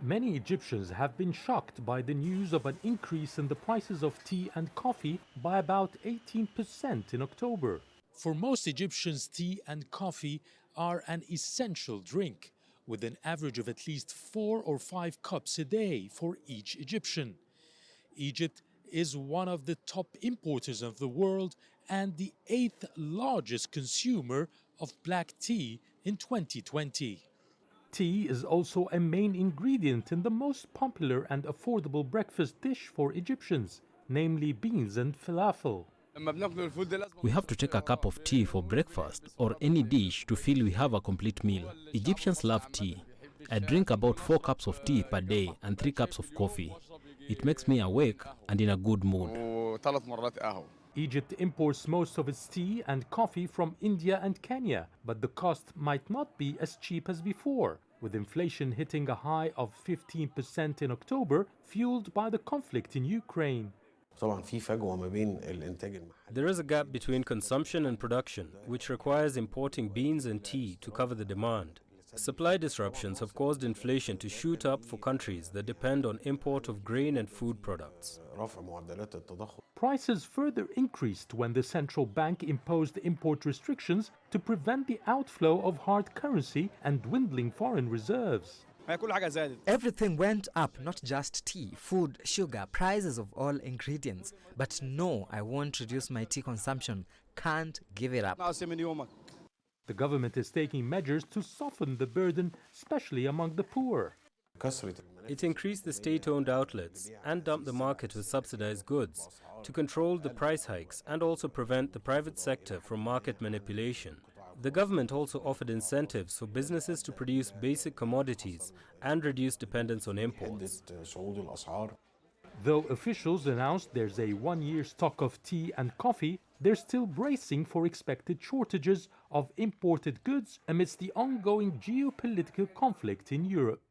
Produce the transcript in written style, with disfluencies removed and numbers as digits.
Many Egyptians have been shocked by the news of an increase in the prices of tea and coffee by about 18% in October. For most Egyptians, tea and coffee are an essential drink, with an average of at least 4 or 5 cups a day for each Egyptian. Egypt is one of the top importers of the world and the 8th largest consumer of black tea in 2020. Tea is also a main ingredient in the most popular and affordable breakfast dish for Egyptians, namely beans and falafel. We have to take a cup of tea for breakfast or any dish to feel we have a complete meal. Egyptians love tea. I drink about 4 cups of tea per day and 3 cups of coffee. It makes me awake and in a good mood. Egypt imports most of its tea and coffee from India and Kenya, but the cost might not be as cheap as before, with inflation hitting a high of 15% in October, fueled by the conflict in Ukraine. There is a gap between consumption and production, which requires importing beans and tea to cover the demand. Supply disruptions have caused inflation to shoot up for countries that depend on import of grain and food products. Prices further increased when the central bank imposed import restrictions to prevent the outflow of hard currency and dwindling foreign reserves. Everything went up, not just tea, food, sugar, prices of all ingredients. But no, I won't reduce my tea consumption. Can't give it up. The government is taking measures to soften the burden, especially among the poor. It increased the state-owned outlets and dumped the market with subsidized goods to control the price hikes and also prevent the private sector from market manipulation. The government also offered incentives for businesses to produce basic commodities and reduce dependence on imports. Though officials announced there's a one-year stock of tea and coffee, they're still bracing for expected shortages of imported goods amidst the ongoing geopolitical conflict in Europe.